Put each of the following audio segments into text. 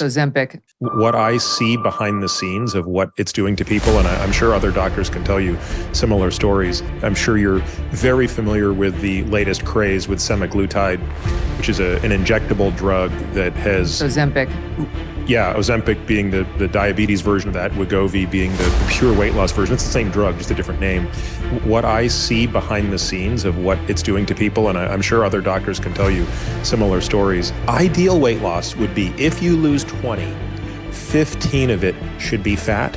Ozempic. What I see behind the scenes of what it's doing to people, and I'm sure other doctors can tell you similar stories. I'm sure you're very familiar with the latest craze with semaglutide, which is an injectable drug that has... Ozempic. Yeah, Ozempic being the diabetes version of that, Wegovy being the pure weight loss version. It's the same drug, just a different name. What I see behind the scenes of what it's doing to people, and I'm sure other doctors can tell you similar stories. Ideal weight loss would be if you lose 20, 15 of it should be fat,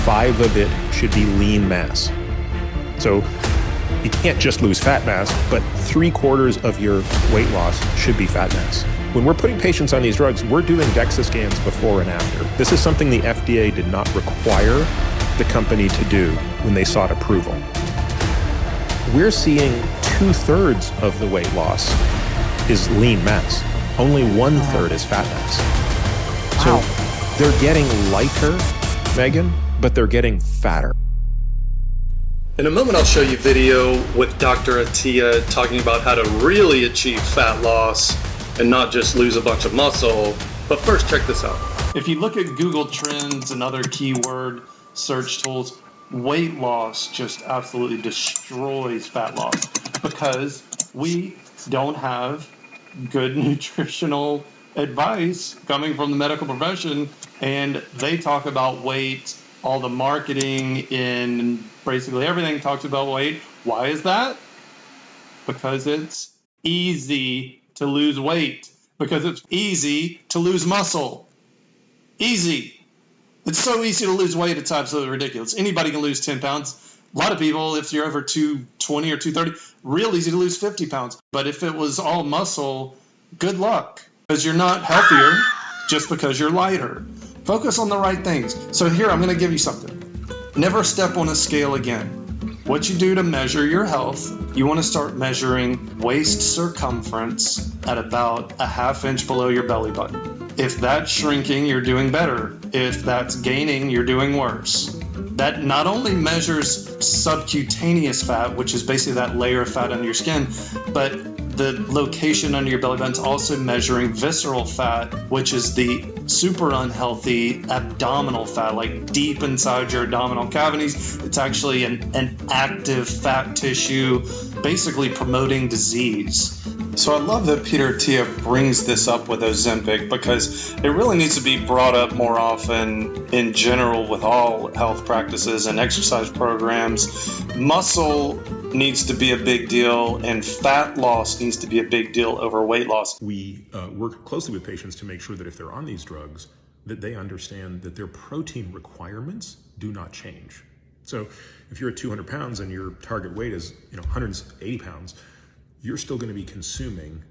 5 of it should be lean mass. So you can't just lose fat mass, but 3/4 of your weight loss should be fat mass. When we're putting patients on these drugs, we're doing DEXA scans before and after. This is something the FDA did not require the company to do when they sought approval. We're seeing 2/3 of the weight loss is lean mass. Only 1/3 is fat mass. So they're getting lighter, Megan, but they're getting fatter. In a moment, I'll show you video with Dr. Attia talking about how to really achieve fat loss and not just lose a bunch of muscle. But first, check this out. If you look at Google Trends and other keyword search tools, weight loss just absolutely destroys fat loss because we don't have good nutritional advice coming from the medical profession, and they talk about weight. All the marketing in basically everything talks about weight. Why is that? Because it's easy to lose weight. Because it's easy to lose muscle. Easy. It's so easy to lose weight, it's absolutely ridiculous. Anybody can lose 10 pounds. A lot of people, if you're over 220 or 230, real easy to lose 50 pounds. But if it was all muscle, good luck. Because you're not healthier just because you're lighter. Focus on the right things. So here, I'm going to give you something. Never step on a scale again. What you do to measure your health, you want to start measuring waist circumference at about a 1/2 inch below your belly button. If that's shrinking, you're doing better. If that's gaining, you're doing worse. That not only measures subcutaneous fat, which is basically that layer of fat under your skin, but the location under your belly button is also measuring visceral fat, which is the super unhealthy abdominal fat, like deep inside your abdominal cavities. It's actually an active fat tissue, basically promoting disease. So I love that Peter Attia brings this up with Ozempic because it really needs to be brought up more often in general with all health practices and exercise programs. Muscle needs to be a big deal and fat loss needs to be a big deal over weight loss. We work closely with patients to make sure that if they're on these drugs, that they understand that their protein requirements do not change. So if you're at 200 pounds and your target weight is 180 pounds, you're still going to be consuming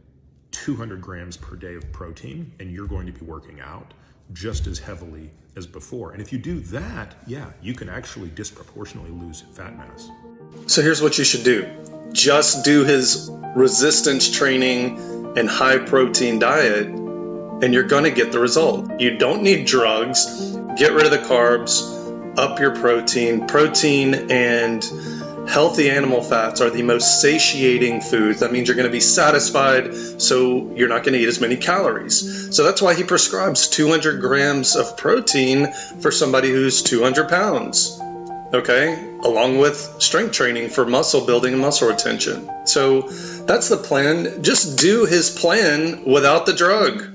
200 grams per day of protein, and you're going to be working out just as heavily as before. And if you do that, yeah, you can actually disproportionately lose fat mass. So here's what you should do. Just do his resistance training and high protein diet, and you're going to get the result. You don't need drugs. Get rid of the carbs, up your protein. Protein and healthy animal fats are the most satiating foods. That means you're going to be satisfied, so you're not going to eat as many calories. So that's why he prescribes 200 grams of protein for somebody who's 200 pounds, okay? Along with strength training for muscle building and muscle retention. So that's the plan. Just do his plan without the drug.